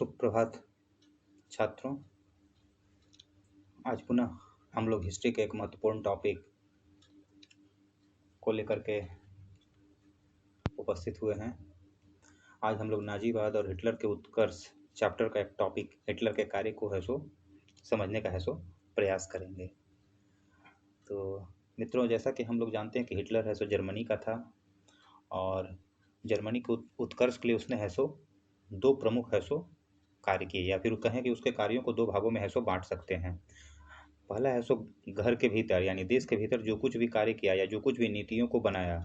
सुप्रभात छात्रों। आज पुनः हम लोग हिस्ट्री के एक महत्वपूर्ण टॉपिक को लेकर के उपस्थित हुए हैं। आज हम लोग नाजीवाद और हिटलर के उत्कर्ष चैप्टर का एक टॉपिक हिटलर के कार्य को है सो समझने का है सो प्रयास करेंगे। तो मित्रों, जैसा कि हम लोग जानते हैं कि हिटलर है सो जर्मनी का था और जर्मनी के उत्कर्ष के लिए उसने है सो दो प्रमुख है सो कार्य किए, या फिर कहें कि उसके कार्यों को दो भागों में है सो बांट सकते हैं। पहला है सो घर के भीतर यानी देश के भीतर जो कुछ भी कार्य किया या जो कुछ भी नीतियों को बनाया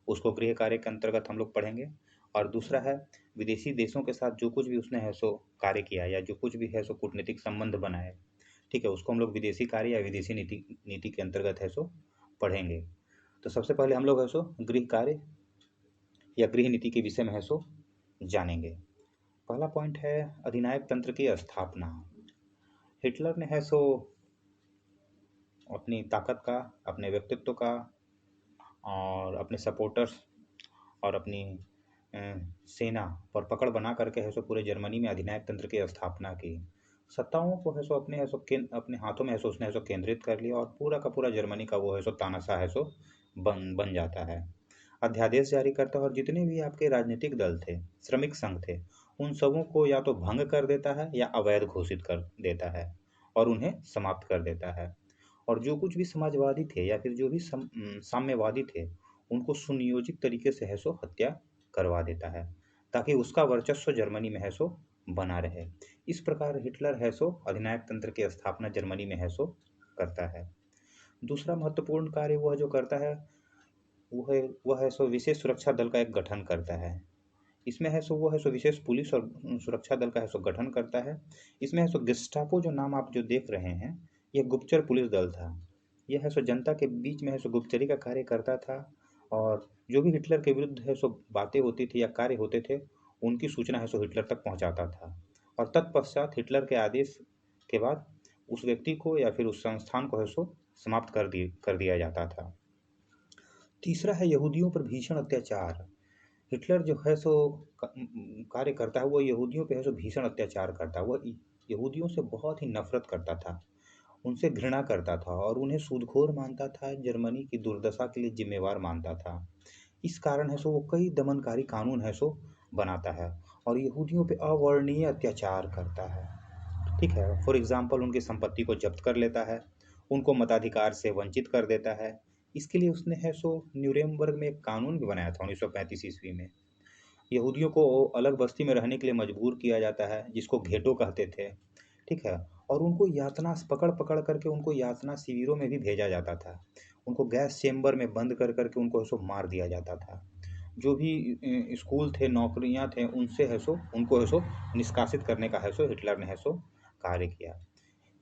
उसको गृह कार्य के अंतर्गत हम लोग पढ़ेंगे। और दूसरा है विदेशी देशों के साथ जो कुछ भी उसने है सो कार्य किया या जो कुछ भी है सो कूटनीतिक संबंध बनाए, ठीक है, उसको हम लोग विदेशी कार्य या विदेशी नीति के अंतर्गत है सो पढ़ेंगे। तो सबसे पहले हम लोग है सो गृह कार्य या गृह नीति के विषय में है सो जानेंगे। पहला पॉइंट है अधिनायक तंत्र की स्थापना। हिटलर ने है सो अपनी ताकत का, अपने व्यक्तित्व का और अपने सपोर्टर्स और अपनी सेना पर पकड़ बना करके है सो पूरे जर्मनी में अधिनायक तंत्र की स्थापना की। सत्ताओं को है सो अपने हाथों में है सो उसने है सो केंद्रित कर लिया और पूरा का पूरा जर्मनी का वो है सो तानाशाह है सो बन जाता है। अध्यादेश जारी करता है और जितने भी आपके राजनीतिक दल थे, श्रमिक संघ थे, उन सबों को या तो भंग कर देता है या अवैध घोषित कर देता है और उन्हें समाप्त कर देता है। और जो कुछ भी समाजवादी थे या फिर जो भी साम्यवादी थे उनको सुनियोजित तरीके से है सो हत्या करवा देता है ताकि उसका वर्चस्व जर्मनी में है सो बना रहे। इस प्रकार हिटलर है सो अधिनायक तंत्र की स्थापना जर्मनी में है सो करता है। दूसरा महत्वपूर्ण कार्य वह जो करता है वह है सो विशेष सुरक्षा दल का एक गठन करता है। इसमें है सो वो है सो विशेष पुलिस और सुरक्षा दल का है सो गठन करता है। इसमें है सो गेस्टापो जो नाम आप जो देख रहे हैं यह गुप्तचर पुलिस दल था। यह है सो जनता के बीच में है सो गुप्तचरी का कार्य करता था और जो भी हिटलर के विरुद्ध है सो बातें होती थी या कार्य होते थे उनकी सूचना है सो हिटलर तक पहुंचाता था और तत्पश्चात हिटलर के आदेश के बाद उस व्यक्ति को या फिर उस संस्थान को है सो समाप्त कर दिया जाता था। तीसरा है यहूदियों पर भीषण अत्याचार। हिटलर जो है सो कार्य करता है वो यहूदियों पे है सो भीषण अत्याचार करता है। वो यहूदियों से बहुत ही नफरत करता था, उनसे घृणा करता था और उन्हें सूदखोर मानता था, जर्मनी की दुर्दशा के लिए जिम्मेवार मानता था। इस कारण है सो वो कई दमनकारी कानून है सो बनाता है और यहूदियों पे अवर्णनीय अत्याचार करता है, ठीक है। फॉर एग्जाम्पल उनकी संपत्ति को जब्त कर लेता है, उनको मताधिकार से वंचित कर देता है। इसके लिए उसने है सो न्यूरेमबर्ग में एक कानून भी बनाया था 1935 ईस्वी में। यहूदियों को अलग बस्ती में रहने के लिए मजबूर किया जाता है जिसको घेटो कहते थे, ठीक है। और उनको यातना पकड़ पकड़ करके उनको यातना शिविरों में भी भेजा जाता था। उनको गैस चेम्बर में बंद कर करके उनको है सो मार दिया जाता था। जो भी स्कूल थे, नौकरियां थे, उनसे है सो उनको है सो निष्कासित करने का है सो हिटलर ने है सो कार्य किया।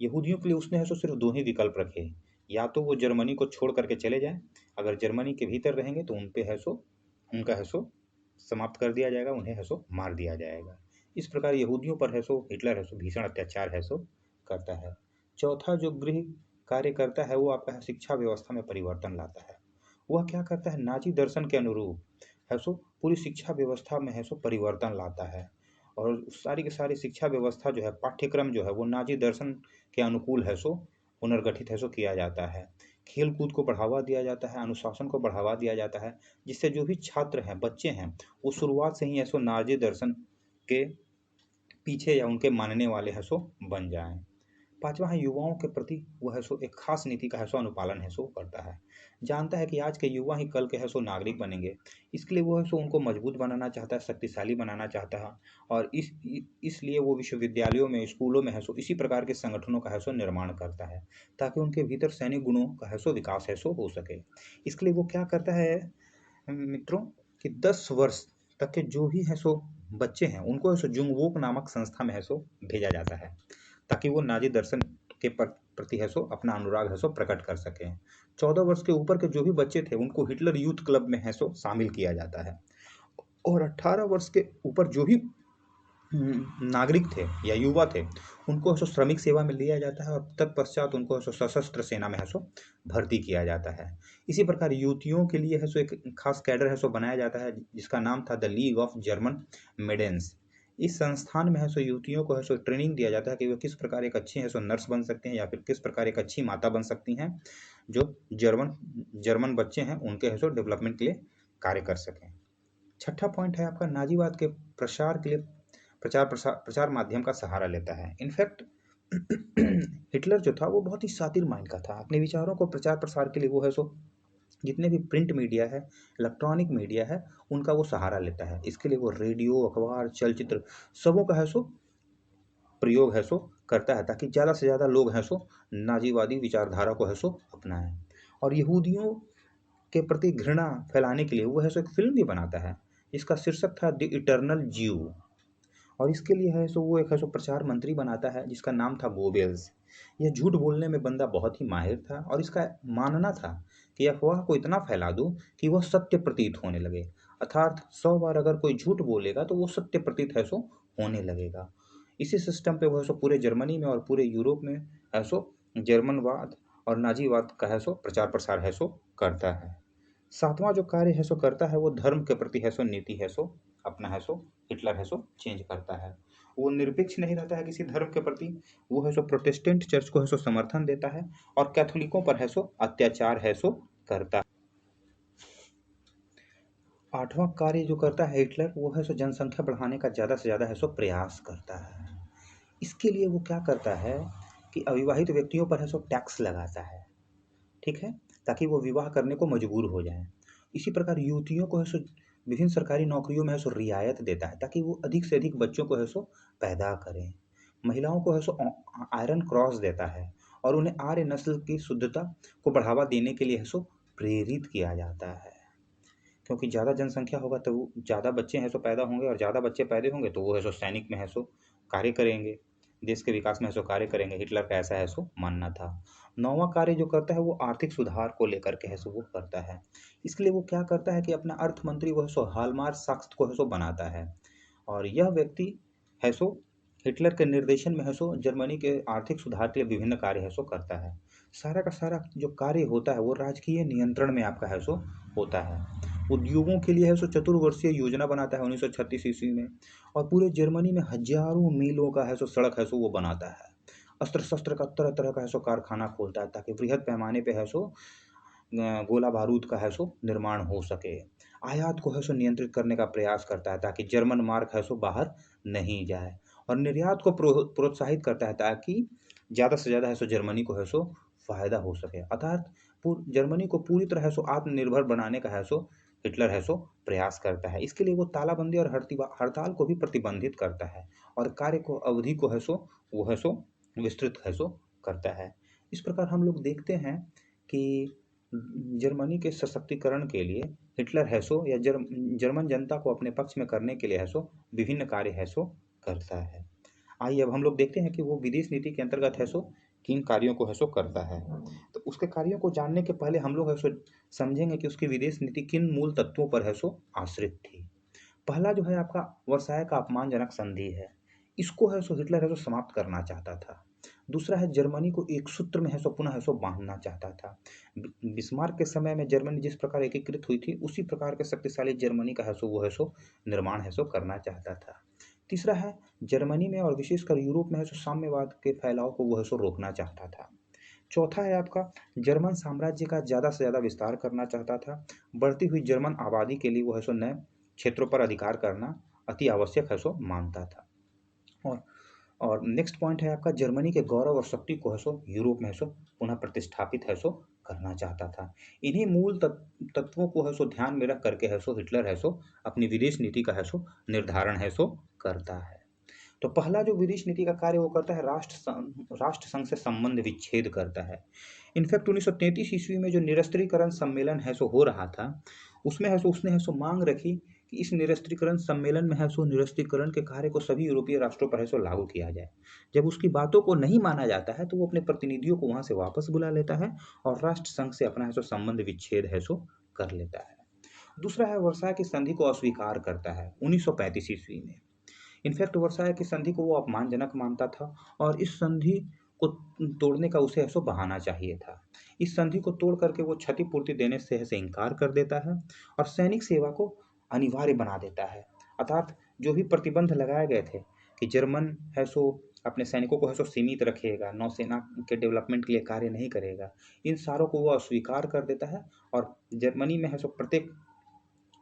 यहूदियों के लिए उसने है सो सिर्फ दो ही विकल्प रखे, या तो वो जर्मनी को छोड़ करके चले जाएं, अगर जर्मनी के भीतर रहेंगे तो उन पे है सो उनका है सो समाप्त कर दिया जाएगा, उन्हें है सो मार दिया जाएगा। इस प्रकार यहूदियों पर है सो हिटलर है सो भीषण अत्याचार है सो करता है। चौथा जो गृह कार्य करता है वो आपका शिक्षा व्यवस्था में परिवर्तन लाता है। वह क्या करता है, नाजी दर्शन के अनुरूप है सो पूरी शिक्षा व्यवस्था में है सो परिवर्तन लाता है और सारी की सारी शिक्षा व्यवस्था जो है, पाठ्यक्रम जो है वो नाजी दर्शन के अनुकूल है सो पुनर्गठित है सो किया जाता है। खेल कूद को बढ़ावा दिया जाता है, अनुशासन को बढ़ावा दिया जाता है, जिससे जो भी छात्र हैं, बच्चे हैं, वो शुरुआत से ही ऐसो नाजी दर्शन के पीछे या उनके मानने वाले है सो बन जाएं। पांचवा है युवाओं के प्रति वह है सो एक खास नीति का है सो अनुपालन है सो करता है। जानता है कि आज के युवा ही कल के है सो नागरिक बनेंगे, इसके लिए वो है सो उनको मजबूत बनाना चाहता है, शक्तिशाली बनाना चाहता है और इसलिए वो विश्वविद्यालयों में, स्कूलों में है सो इसी प्रकार के संगठनों का है सो निर्माण करता है ताकि उनके भीतर सैनिक गुणों का है सो विकास है सो हो सके। इसके लिए वो क्या करता है मित्रों कि 10 वर्ष तक के जो भी है सो बच्चे हैं उनको है सो जुंगवोक नामक संस्था में है सो भेजा जाता है ताकि वो नाजी दर्शन के प्रति है सो अपना अनुराग है सो प्रकट कर सकें। 14 वर्ष के ऊपर के जो भी बच्चे थे उनको हिटलर यूथ क्लब में है सो शामिल किया जाता है और 18 वर्ष के ऊपर जो भी नागरिक थे या युवा थे उनको है सो श्रमिक सेवा में लिया जाता है और तत्पश्चात उनको है सो सशस्त्र सेना में है सो भर्ती किया जाता है। इसी प्रकार युवतियों के लिए है सो एक खास कैडर है सो बनाया जाता है जिसका नाम था the league of German maidens. इस संस्थान में है सो युवतियों को है सो ट्रेनिंग दिया जाता है कि वो किस प्रकार एक अच्छी है सो नर्स बन सकते हैं या फिर किस प्रकार एक अच्छी माता बन सकती हैं, जो जर्मन जर्मन बच्चे हैं उनके है सो डेवलपमेंट के लिए कार्य कर सकें। छठा पॉइंट है आपका नाजीवाद के प्रसार के लिए प्रचार माध्यम का सहारा लेता है। इनफैक्ट हिटलर जो था वो बहुत ही शातिर माइंड का था। अपने विचारों को प्रचार प्रसार के लिए वो है सो जितने भी प्रिंट मीडिया है, इलेक्ट्रॉनिक मीडिया है, उनका वो सहारा लेता है। इसके लिए वो रेडियो, अखबार, चलचित्र सबों का है सो प्रयोग है सो करता है, ताकि ज़्यादा से ज़्यादा लोग हैं सो नाजीवादी विचारधारा को है सो अपनाएं। और यहूदियों के प्रति घृणा फैलाने के लिए वो है सो एक फिल्म भी बनाता है, जिसका शीर्षक था द इटर्नल ज्यू। और इसके लिए है सो वो एक है सो प्रचार मंत्री बनाता है, जिसका नाम था गोबेल्स। यह झूठ बोलने में बंदा बहुत ही माहिर था, और इसका मानना था कि अफवाह को इतना फैला दूं कि वह सत्य प्रतीत होने लगे। अर्थात 100 बार अगर कोई झूठ बोलेगा तो वो सत्य प्रतीत है सो होने लगेगा। इसी सिस्टम पे वो है सो पूरे जर्मनी में और पूरे यूरोप में है सो जर्मनवाद और नाजीवाद का है सो प्रचार प्रसार है सो करता है। सातवां जो कार्य है सो करता है वो धर्म के प्रति है सो नीति है सो अपना है सो हिटलर है सो चेंज करता है। वो निरपेक्ष नहीं रहता है किसी धर्म के प्रति। वो है सो प्रोटेस्टेंट चर्च को है सो समर्थन देता है और कैथोलिकों पर है सो अत्याचार है सो करता है। आठवां कार्य जो करता है हिटलर वो है सो जनसंख्या बढ़ाने का ज़्यादा से ज़्यादा है सो प्रयास करता है। इसके लिए वो क्या करता है कि अविवाहित व्यक्तियों पर है सो टैक्स लगाता है, ठीक है, ताकि वो विवाह करने को मजबूर हो जाएं। इसी प्रकार युवतियों को है सो विभिन्न सरकारी नौकरियों में है सो रियायत देता है, ताकि वो अधिक से अधिक बच्चों को है सो पैदा करें। महिलाओं को है सो आयरन क्रॉस देता है और उन्हें आर्य नस्ल की शुद्धता को बढ़ावा देने के लिए है सो प्रेरित किया जाता है। क्योंकि ज़्यादा जनसंख्या होगा तो ज़्यादा बच्चे हैं सो पैदा होंगे, और ज़्यादा बच्चे पैदा होंगे तो वो है सो सैनिक में है सो कार्य करेंगे, देश के विकास में है सो कार्य करेंगे। हिटलर का ऐसा है सो मानना था। नौवां कार्य जो करता है वो आर्थिक सुधार को लेकर के है सो वो करता है। इसके लिए वो क्या करता है कि अपना अर्थ मंत्री वो है सो हालमार्क साक्स को है सो बनाता है, और यह व्यक्ति है सो हिटलर के निर्देशन में है सो जर्मनी के आर्थिक सुधार के लिए विभिन्न कार्य है सो करता है। सारा का सारा जो कार्य होता है वो राजकीय नियंत्रण में आपका है सो होता है। उद्योगों के लिए है सो चतुर्वर्षीय योजना बनाता है 1936 ईस्वी में, और पूरे जर्मनी में हजारों मीलों का है सो सड़क है सो वो बनाता है। अस्त्र शस्त्र का तरह तरह का है सो कारखाना खोलता है, ताकि बृहद पैमाने पे है सो गोला बारूद का है सो निर्माण हो सके। आयात को है सो नियंत्रित करने का प्रयास करता है, ताकि जर्मन मार्क है सो बाहर नहीं जाए, और निर्यात को प्रोत्साहित करता है, ताकि ज़्यादा से ज़्यादा है सो जर्मनी को है सो फायदा हो सके। अर्थात जर्मनी को पूरी तरह है सो आत्मनिर्भर बनाने का है सो हिटलर है सो प्रयास करता है। इसके लिए वो तालाबंदी और हड़ताल को भी प्रतिबंधित करता है, और कार्य को अवधि को है सो वो है सो विस्तृत है सो करता है। इस प्रकार हम लोग देखते हैं कि जर्मनी के सशक्तिकरण के लिए हिटलर है सो या जर्मन जनता को अपने पक्ष में करने के लिए है सो विभिन्न कार्य है सो करता है। आइए अब हम लोग देखते हैं कि वो विदेश नीति के अंतर्गत है सो किन कार्यों को है सो करता है। तो उसके कार्यों को जानने के पहले हम लोग है सो समझेंगे कि उसकी विदेश नीति किन मूल तत्वों पर है सो आश्रित थी। पहला जो है आपका वर्साय का अपमानजनक संधि है। इसको है सो हिटलर है सो समाप्त करना चाहता था। दूसरा है जर्मनी को एक सूत्र में है सो पुनः है सो बांधना चाहता था। बिस्मार्क के समय में जर्मनी जिस प्रकार एकीकृत हुई थी, उसी प्रकार के शक्तिशाली जर्मनी का है सो वो है सो निर्माण है सो करना चाहता था। तीसरा है जर्मनी में और विशेषकर यूरोप में है सो साम्यवाद के फैलाव को वो है सो रोकना चाहता था। चौथा है आपका जर्मन साम्राज्य का ज़्यादा से ज़्यादा विस्तार करना चाहता था। बढ़ती हुई जर्मन आबादी के लिए वो है सो नए क्षेत्रों पर अधिकार करना अति आवश्यक है सो मानता था। और और नेक्स्ट पॉइंट है आपका जर्मनी के गौरव और शक्ति को है सो यूरोप में है सो पुनः प्रतिष्ठापित है सो करना चाहता था। इन्हीं मूल तत्वों को है सो ध्यान में रख करके है सो हिटलर है सो अपनी विदेश नीति का है सो निर्धारण है सो करता है। तो पहला जो विदेश नीति का कार्य वो करता है राष्ट्र संघ से संबंध विच्छेद करता है। इनफैक्ट 1933 ईस्वी में जो निरस्त्रीकरण सम्मेलन है सो हो रहा था, उसमें है सो उसने है सो मांग रखी कि इस निरस्त्रीकरण सम्मेलन में है सो निरस्त्रीकरण के कार्य को सभी यूरोपीय राष्ट्रों पर है सो लागू किया जाए। जब उसकी बातों को नहीं माना जाता है तो वो अपने प्रतिनिधियों को वहां से वापस बुला लेता है और राष्ट्र संघ से अपना है सो संबंध विच्छेद है सो कर लेता है। दूसरा है वर्साय की संधि को अस्वीकार करता है 1935 ईस्वी में। इनफैक्ट वर्साय की संधि को वो अपमानजनक मानता था, और इस संधि को तोड़ने का उसे ऐसो बहाना चाहिए था। इस संधि को तोड़ करके वो क्षतिपूर्ति देने से ऐसे इनकार कर देता है और सैनिक सेवा को अनिवार्य बना देता है। अर्थात जो भी प्रतिबंध लगाए गए थे कि जर्मन है सो अपने सैनिकों को है सो सीमित रखेगा, नौसेना के डेवलपमेंट के लिए कार्य नहीं करेगा, इन सारों को वो अस्वीकार कर देता है और जर्मनी में है सो प्रत्येक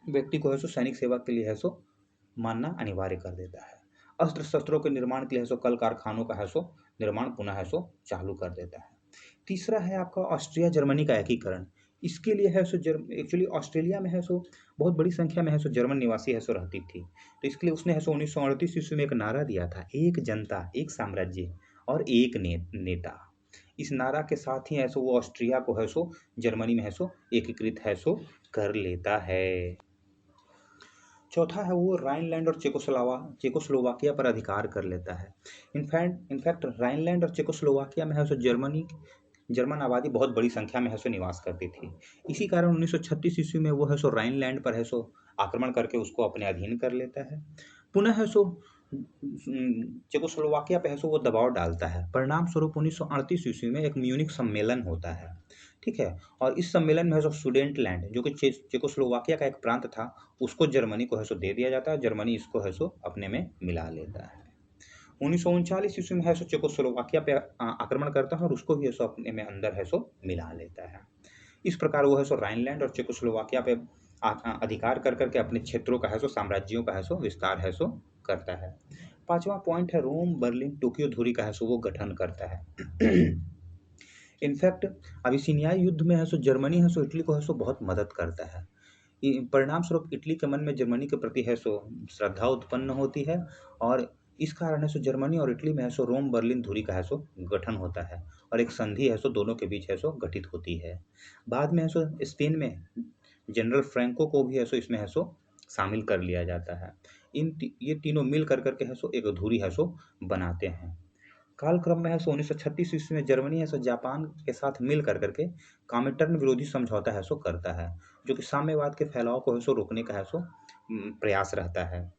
व्यक्ति को है सो सैनिक सेवा के लिए है सो मानना अनिवार्य कर देता है। अस्त्र शस्त्रों के निर्माण के लिए है सो कल कारखानों का है सो निर्माण पुनः है सो चालू कर देता है। तीसरा है आपका ऑस्ट्रिया जर्मनी का एकीकरण। इसके लिए है सो एक्चुअली ऑस्ट्रेलिया में है सो बहुत बड़ी संख्या में है सो जर्मन निवासी है सो रहती थी, तो इसके लिए उसने है सो 1938 ईस्वी में एक नारा दिया था, एक जनता एक साम्राज्य और एक नेता। इस नारा के साथ ही है सो वो ऑस्ट्रिया को है सो जर्मनी में है सो एकीकृत है सो कर लेता है। चौथा है वो राइनलैंड और चेकोस्लोवाकिया पर अधिकार कर लेता है। इनफैक्ट राइनलैंड और चेकोस्लोवाकिया में है सो जर्मन आबादी बहुत बड़ी संख्या में है सो निवास करती थी। इसी कारण 1936 ईस्वी में वो है सो राइनलैंड पर है सो आक्रमण करके उसको अपने अधीन कर लेता है। पुनः है सो चेकोस्लोवाकिया पे है सो वो दबाव डालता है। परिणाम स्वरूप 1938 ईस्वी में एक म्यूनिख सम्मेलन होता है, ठीक है, और इस सम्मेलन में है सो सुडेंटलैंड जो कि चेकोस्लोवाकिया का एक प्रांत था उसको जर्मनी को है सो दे दिया जाता है, जर्मनी इसको है सो अपने में मिला लेता है। 1939 ईस्वी में है सो चेकोस्लोवाकिया पे आक्रमण करता है और उसको भी है सो अपने में अंदर है सो मिला लेता है। इस प्रकार वो है सो राइनलैंड और चेकोस्लोवाकिया पे अधिकार कर करके अपने क्षेत्रों का है सो साम्राज्यों का है सो विस्तार है सो करता है। पांचवा पॉइंट है रोम बर्लिन टोक्यो धुरी का है सो वो गठन करता है। इनफैक्ट अबिसिनियाई युद्ध में है सो जर्मनी है सो इटली को है सो बहुत मदद करता है। परिणाम स्वरूप इटली के मन में जर्मनी के प्रति है सो श्रद्धा उत्पन्न होती है और इस कारण है सो जर्मनी और इटली में है सो रोम बर्लिन धुरी का है सो गठन होता है और एक संधि है सो दोनों के बीच है सो गठित होती है। बाद में है सो स्पेन में जनरल फ्रैंको को भी है सो इसमें है सो शामिल कर लिया जाता है। ये तीनों मिल कर करके है सो एक धुरी है सो बनाते हैं। कालक्रम में है सो 1936 ईस्वी में जर्मनी है सो जापान के साथ मिल कर करके कॉमिंटर्न विरोधी समझौता है सो करता है, जो कि साम्यवाद के फैलाव को है सो रोकने का है सो प्रयास रहता है।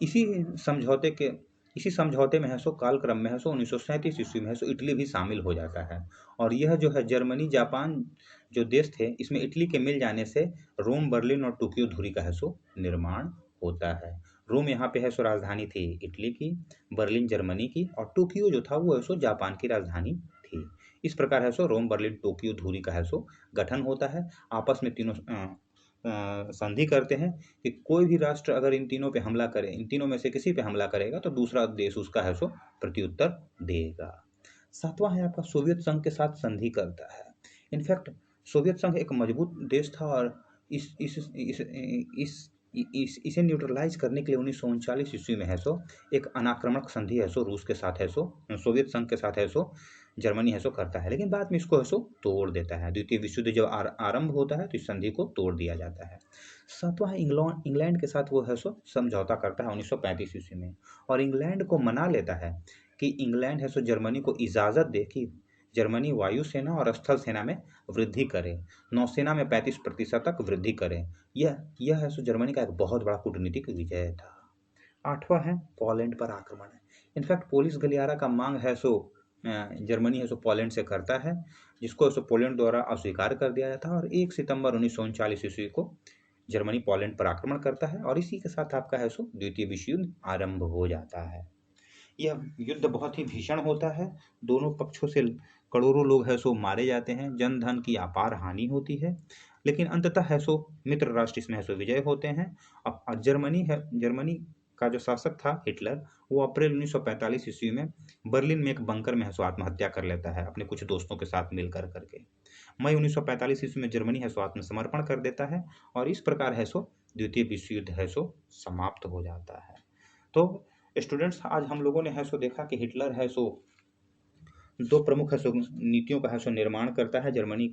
इसी समझौते के इसी समझौते में है सो कालक्रम में है सो 1937 ईस्वी में है सो इटली भी शामिल हो जाता है और यह जो है जर्मनी जापान जो देश थे इसमें इटली के मिल जाने से रोम बर्लिन और टोक्यो धुरी का है सो निर्माण होता है। रोम यहाँ पे है सो राजधानी थी इटली की, बर्लिन जर्मनी की और टोक्यो जो था वो है सो जापान की राजधानी थी। इस प्रकार है सो रोम बर्लिन टोक्यो धुरी का है सो गठन होता है। आपस में तीनों संधि करते हैं कि कोई भी राष्ट्र अगर इन तीनों पे हमला करे, इन तीनों में से किसी पे हमला करेगा तो दूसरा देश उसका है सो प्रत्युत्तर देगा। सातवां है आपका सोवियत संघ के साथ संधि करता है। इनफैक्ट सोवियत संघ एक मजबूत देश था और इसे न्यूट्रलाइज करने के लिए 1939 ईस्वी में है सो एक अनाक्रमक संधि है सो रूस के साथ है सो सोवियत संघ के साथ है सो जर्मनी है सो करता है, लेकिन बाद में इसको है सो तोड़ देता है। द्वितीय विश्व युद्ध जब आरंभ होता है तो इस संधि को तोड़ दिया जाता है। सातवां है इंग्लैंड के साथ वो है सो समझौता करता है 1935 ईस्वी में और इंग्लैंड को मना लेता है कि इंग्लैंड है सो जर्मनी को इजाज़त दे कि जर्मनी वायुसेना और स्थल सेना में वृद्धि करे, नौसेना में 35% तक वृद्धि करे। यह है सो जर्मनी का एक बहुत बड़ा कूटनीतिक विजय था। आठवां है पोलैंड पर आक्रमण है। इनफैक्ट पोलिस गलियारा का मांग है सो जर्मनी है सो पोलैंड से करता है, जिसको सो पोलैंड द्वारा अस्वीकार कर दिया जाता है और 1 सितंबर 1939 ईस्वी को जर्मनी पोलैंड पर आक्रमण करता है और इसी के साथ आपका है सो द्वितीय विश्व युद्ध आरंभ हो जाता है। यह युद्ध बहुत ही भीषण होता है, दोनों पक्षों से करोड़ों लोग है सो मारे जाते हैं, जन धन की अपार हानि होती है, लेकिन अंततः है सो मित्र राष्ट्र इसमें है सो विजय होते हैं। अब जर्मनी का जो शासक था हिटलर, वो अप्रैल 1945 ईस्वी में बर्लिन में एक बंकर में है सो आत्महत्या कर लेता है अपने कुछ दोस्तों के साथ मिलकर करके। मई 1945 ईस्वी में जर्मनी है सो आत्मसमर्पण कर देता है और इस प्रकार है सो द्वितीय विश्व युद्ध है सो समाप्त हो जाता है। तो स्टूडेंट्स आज हम लोगों ने है सो देखा कि हिटलर है सो दो प्रमुख है सो नीतियों का है सो निर्माण करता है जर्मनी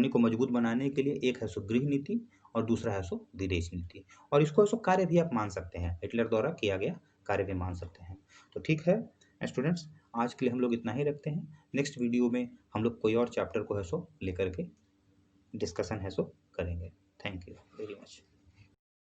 को मजबूत बनाने के लिए। एक है सो गृह नीति और दूसरा है सो विदेश नीति, और इसको है सो कार्य भी आप मान सकते हैं, हिटलर द्वारा किया गया कार्य भी मान सकते हैं। तो ठीक है स्टूडेंट्स, आज के लिए हम लोग इतना ही रखते हैं। नेक्स्ट वीडियो में हम लोग कोई और चैप्टर को है सो लेकर के डिस्कशन है सो करेंगे। Thank you very much.